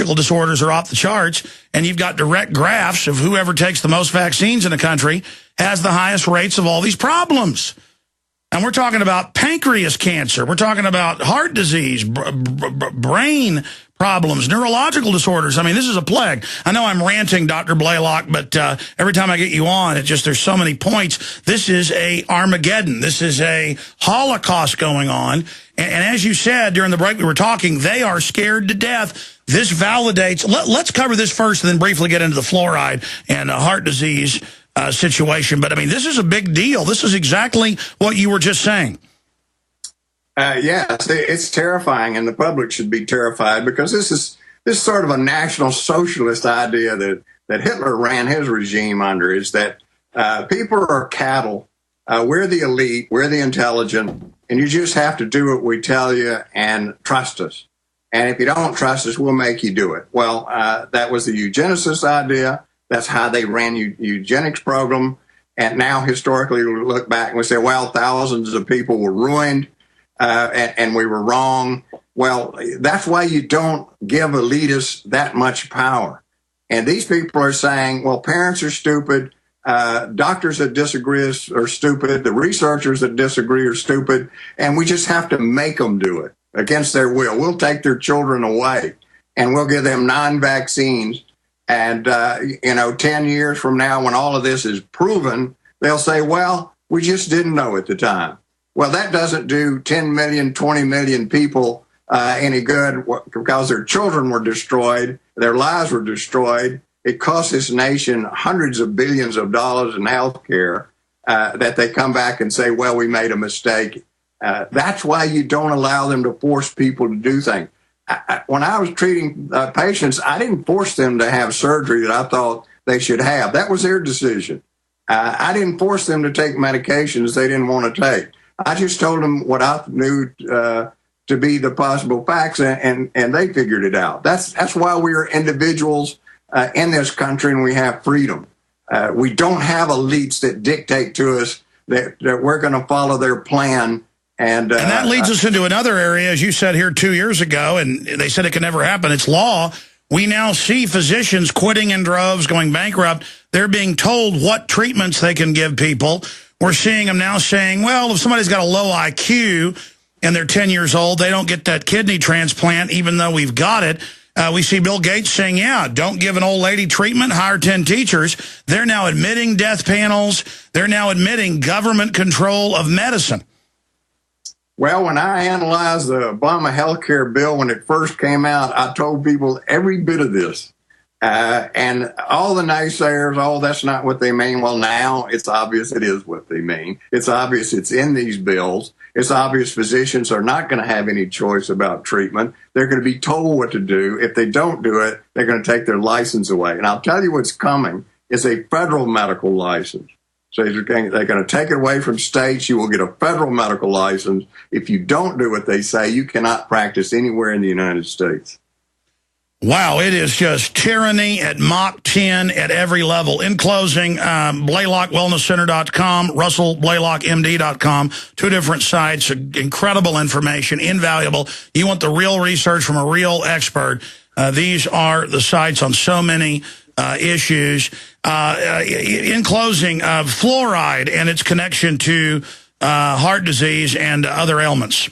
disorders are off the charts, and you've got direct graphs of whoever takes the most vaccines in the country has the highest rates of all these problems. And we're talking about pancreas cancer. We're talking about heart disease, brain problems, neurological disorders. I mean, this is a plague. I know I'm ranting, Dr. Blaylock, but every time I get you on, there's so many points. This is a Armageddon. This is a Holocaust going on. And as you said during the break we were talking, they are scared to death. This validates. Let's cover this first and then briefly get into the fluoride and heart disease situation. But, I mean, this is a big deal. This is exactly what you were just saying. Yes, it's terrifying, and the public should be terrified because this is sort of a National Socialist idea that Hitler ran his regime under, is that people are cattle. We're the elite. We're the intelligent. And you just have to do what we tell you and trust us. And if you don't trust us, we'll make you do it. Well, that was the eugenicist idea. That's how they ran eugenics program. And now, historically, we look back and we say, well, thousands of people were ruined and we were wrong. Well, that's why you don't give elitists that much power. And these people are saying, well, parents are stupid. Doctors that disagree are stupid. The researchers that disagree are stupid. And we just have to make them do it against their will. We'll take their children away and we'll give them non-vaccines. And, 10 years from now, when all of this is proven, they'll say, well, we just didn't know at the time. Well, that doesn't do 10 million, 20 million people any good because their children were destroyed. Their lives were destroyed. It cost this nation hundreds of billions of dollars in health care that they come back and say, well, we made a mistake. That's why you don't allow them to force people to do things. When I was treating patients, I didn't force them to have surgery that I thought they should have. That was their decision. I didn't force them to take medications they didn't want to take. I just told them what I knew to be the possible facts, and they figured it out. That's why we are individuals in this country, and we have freedom. We don't have elites that dictate to us that we're going to follow their plan. And that leads us into another area, as you said here 2 years ago, and they said it could never happen. It's law. We now see physicians quitting in droves, going bankrupt. They're being told what treatments they can give people. We're seeing them now saying, well, if somebody's got a low IQ and they're 10 years old, they don't get that kidney transplant, even though we've got it. We see Bill Gates saying, yeah, don't give an old lady treatment, hire 10 teachers. They're now admitting death panels. They're now admitting government control of medicine. Well, when I analyzed the Obama health care bill when it first came out, I told people every bit of this. And all the naysayers, oh, that's not what they mean. Well, now it's obvious it is what they mean. It's obvious it's in these bills. It's obvious physicians are not going to have any choice about treatment. They're going to be told what to do. If they don't do it, they're going to take their license away. And I'll tell you what's coming is a federal medical license. So they're going to take it away from states. You will get a federal medical license. If you don't do what they say, you cannot practice anywhere in the United States. Wow, it is just tyranny at Mach 10 at every level. In closing, BlaylockWellnessCenter.com, RussellBlaylockMD.com, two different sites, incredible information, invaluable. You want the real research from a real expert. These are the sites on so many issues. In closing, fluoride and its connection to heart disease and other ailments.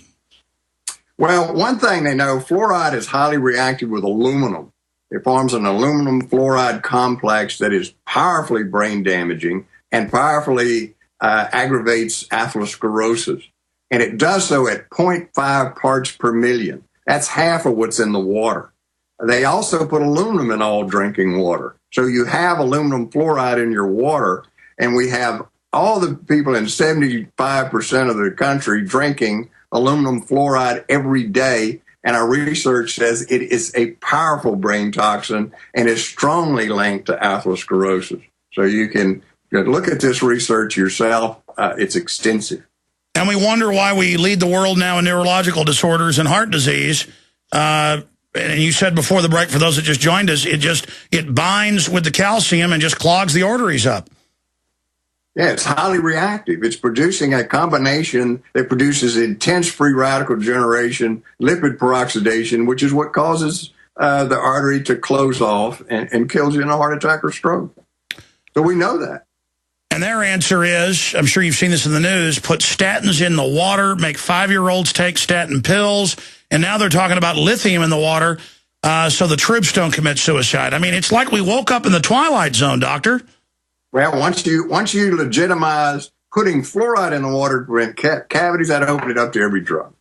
Well, one thing they know, fluoride is highly reactive with aluminum. It forms an aluminum fluoride complex that is powerfully brain damaging and powerfully aggravates atherosclerosis. And it does so at 0.5 parts per million. That's half of what's in the water. They also put aluminum in all drinking water. So you have aluminum fluoride in your water, and we have all the people in 75% of the country drinking aluminum fluoride every day, and our research says it is a powerful brain toxin and is strongly linked to atherosclerosis. So you can look at this research yourself. It's extensive. And we wonder why we lead the world now in neurological disorders and heart disease. And you said before the break, for those that just joined us, it binds with the calcium and just clogs the arteries up. Yeah, it's highly reactive. It's producing a combination that produces intense free radical generation, lipid peroxidation, which is what causes the artery to close off and kills you in a heart attack or stroke. So we know that. And their answer is, I'm sure you've seen this in the news, put statins in the water, make 5-year-olds take statin pills, and now they're talking about lithium in the water so the troops don't commit suicide. I mean, it's like we woke up in the Twilight Zone, doctor. Well, once you legitimize putting fluoride in the water to prevent cavities, that opened it up to every drug.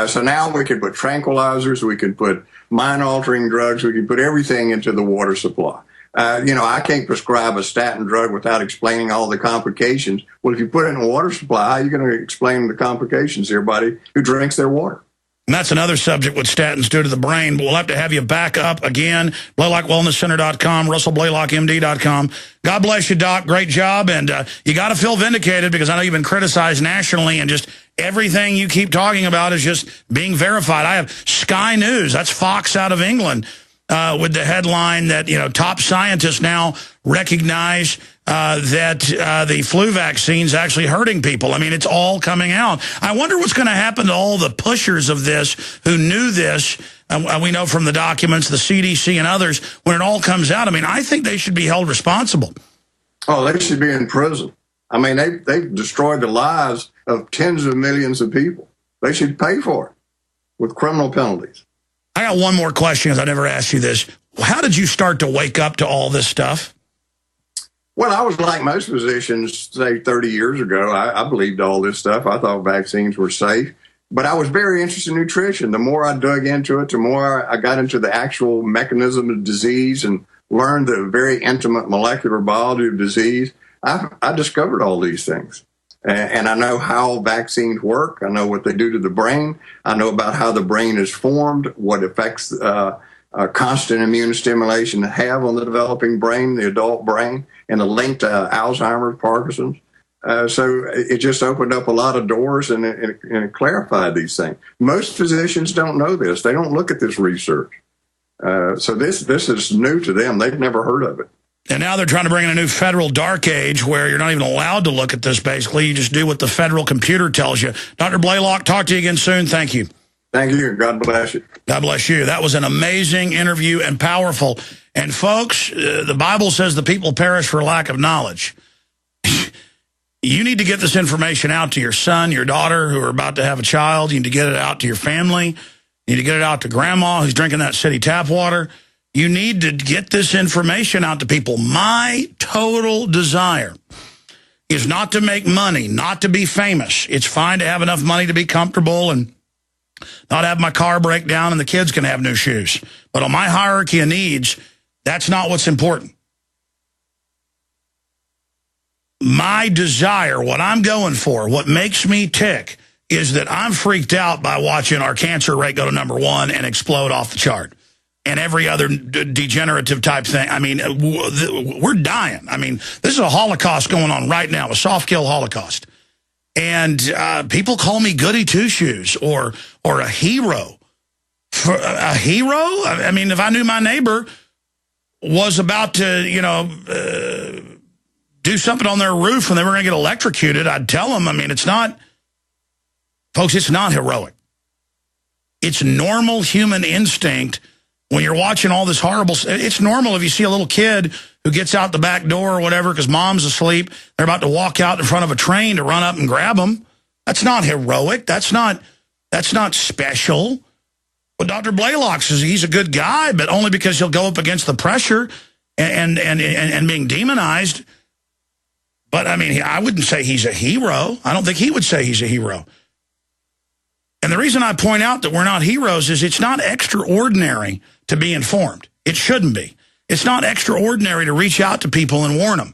So now we can put tranquilizers, we can put mind-altering drugs, we can put everything into the water supply. I can't prescribe a statin drug without explaining all the complications. Well, if you put it in a water supply, how are you going to explain the complications to everybody who drinks their water? And that's another subject, what statins do to the brain. We'll have to have you back up again. BlaylockWellnessCenter.com, RussellBlaylockMD.com. God bless you, Doc. Great job. And you got to feel vindicated because I know you've been criticized nationally and just everything you keep talking about is just being verified. I have Sky News. That's Fox out of England. With the headline that, top scientists now recognize that the flu vaccine's actually hurting people. I mean, it's all coming out. I wonder what's going to happen to all the pushers of this who knew this, and we know from the documents, the CDC and others, when it all comes out. I mean, I think they should be held responsible. Oh, they should be in prison. I mean, they've destroyed the lives of tens of millions of people. They should pay for it with criminal penalties. I got one more question because I never asked you this. How did you start to wake up to all this stuff? Well, I was like most physicians, say 30 years ago. I believed all this stuff. I thought vaccines were safe. But I was very interested in nutrition. The more I dug into it, the more I got into the actual mechanism of disease and learned the very intimate molecular biology of disease. I discovered all these things. And I know how vaccines work. I know what they do to the brain. I know about how the brain is formed, what effects constant immune stimulation have on the developing brain, the adult brain, and the link to Alzheimer's, Parkinson's. So it just opened up a lot of doors and it clarified these things. Most physicians don't know this. They don't look at this research. So this is new to them. They've never heard of it. And now they're trying to bring in a new federal dark age where you're not even allowed to look at this, basically. You just do what the federal computer tells you. Dr. Blaylock, talk to you again soon. Thank you. Thank you. God bless you. God bless you. That was an amazing interview and powerful. And folks, the Bible says the people perish for lack of knowledge. You need to get this information out to your son, your daughter who are about to have a child. You need to get it out to your family. You need to get it out to grandma who's drinking that city tap water. You need to get this information out to people. My total desire is not to make money, not to be famous. It's fine to have enough money to be comfortable and not have my car break down and the kids can have new shoes. But on my hierarchy of needs, that's not what's important. My desire, what I'm going for, what makes me tick, is that I'm freaked out by watching our cancer rate go to #1 and explode off the chart. And every other degenerative type thing. I mean, we're dying. I mean, this is a Holocaust going on right now, a soft kill Holocaust. And people call me goody two-shoes or a hero. For a hero? I mean, if I knew my neighbor was about to, do something on their roof and they were going to get electrocuted, I'd tell them. I mean, it's not, folks, it's not heroic. It's normal human instinct. When you're watching all this horrible, it's normal if you see a little kid who gets out the back door or whatever because mom's asleep, they're about to walk out in front of a train to run up and grab them. That's not heroic. That's not special. But Dr. Blaylock says he's a good guy, but only because he'll go up against the pressure and being demonized. But, I mean, I wouldn't say he's a hero. I don't think he would say he's a hero. And the reason I point out that we're not heroes is it's not extraordinary to be informed. It shouldn't be. It's not extraordinary to reach out to people and warn them.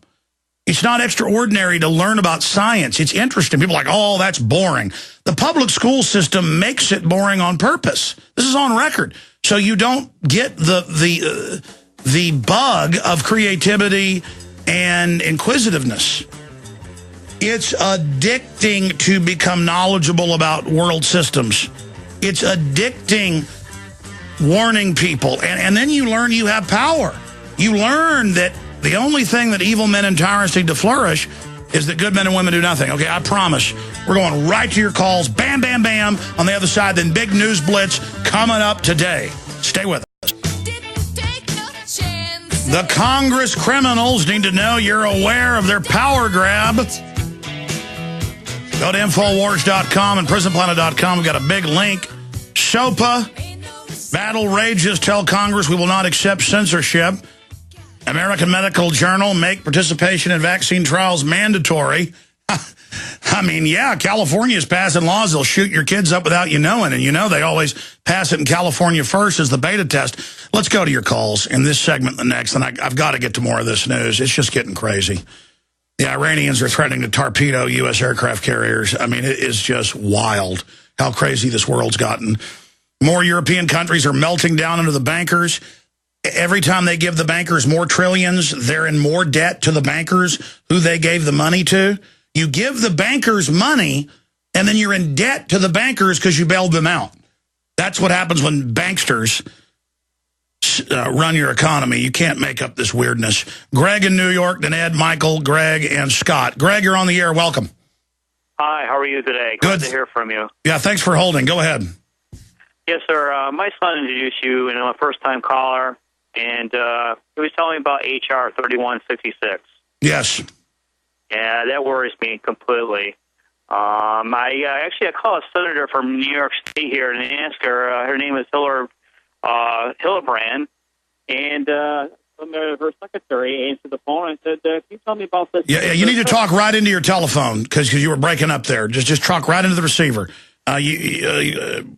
It's not extraordinary to learn about science. It's interesting. People are like, oh, that's boring. The public school system makes it boring on purpose. This is on record. So you don't get the bug of creativity and inquisitiveness. It's addicting to become knowledgeable about world systems. It's addicting warning people. And then you learn you have power. You learn that the only thing that evil men and tyrants need to flourish is that good men and women do nothing. Okay, I promise. We're going right to your calls. Bam, bam, bam. On the other side, then big news blitz coming up today. Stay with us. The Congress criminals need to know you're aware of their power grab. Go to Infowars.com and PrisonPlanet.com. We've got a big link. SOPA. Battle rages. Tell Congress we will not accept censorship. American Medical Journal. Make participation in vaccine trials mandatory. I mean, yeah, California is passing laws. They'll shoot your kids up without you knowing. And you know they always pass it in California first as the beta test. Let's go to your calls in this segment, the next. And I've got to get to more of this news. It's just getting crazy. The Iranians are threatening to torpedo U.S. aircraft carriers. I mean, it is just wild how crazy this world's gotten. More European countries are melting down under the bankers. Every time they give the bankers more trillions, they're in more debt to the bankers who they gave the money to. You give the bankers money, and then you're in debt to the bankers because you bailed them out. That's what happens when banksters run your economy. You can't make up this weirdness. Greg in New York, then Ed, Michael, Greg, and Scott. Greg, you're on the air. Welcome. Hi, how are you today? Good to hear from you. Yeah, thanks for holding. Go ahead. Yes, sir. My son introduced you, and I'm a first-time caller, and he was telling me about H.R. 3166. Yes. Yeah, that worries me completely. I called a senator from New York State here and asked her. Her name is Hildebrand, and her secretary answered the phone and said, "Can you tell me about this?" Yeah, you need to talk right into your telephone because you were breaking up there. Just talk right into the receiver. You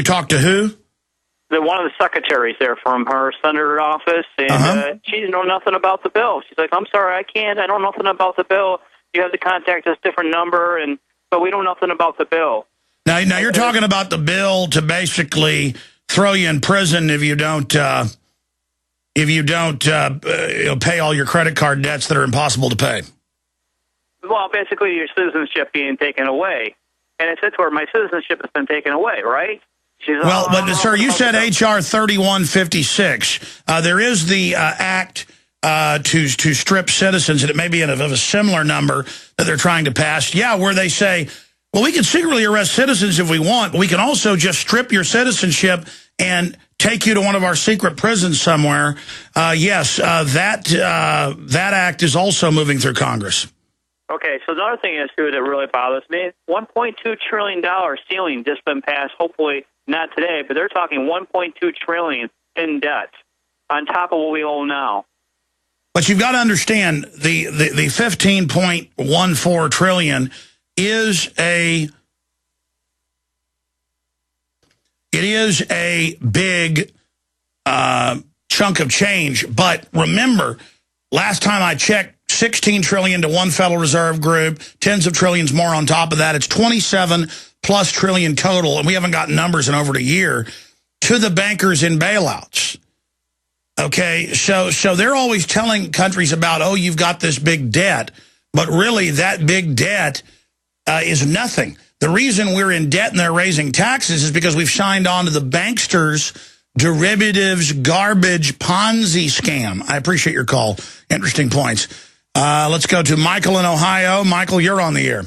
talked to who? One of the secretaries there from her senator office, and she didn't know nothing about the bill. She's like, "I'm sorry, I can't. I don't know nothing about the bill. You have to contact this different number, but we know nothing about the bill." Now you're talking about the bill to basically throw you in prison if you don't pay all your credit card debts that are impossible to pay. Well, basically your citizenship being taken away, and I said to her, "My citizenship has been taken away, right?" Well, but sir, you said H.R. 3156. There is the act to strip citizens, and it may be of a similar number that they're trying to pass. Yeah, where they say, well, we can secretly arrest citizens if we want, but we can also just strip your citizenship and take you to one of our secret prisons somewhere. Yes, that act is also moving through Congress. Okay, so another thing is, too, that really bothers me, $1.2 trillion ceiling just been passed, hopefully not today, but they're talking $1.2 trillion in debt on top of what we owe now. But you've got to understand the $15.14 trillion is a big chunk of change. But remember, last time I checked, $16 trillion to one Federal Reserve group, tens of trillions more on top of that. It's 27 plus trillion total, and we haven't gotten numbers in over a year, to the bankers in bailouts. Okay, so they're always telling countries about, oh, you've got this big debt, but really that big debt is nothing. The reason we're in debt and they're raising taxes is because we've signed on to the banksters' derivatives, garbage, Ponzi scam. I appreciate your call. Interesting points. Let's go to Michael in Ohio. Michael, you're on the air.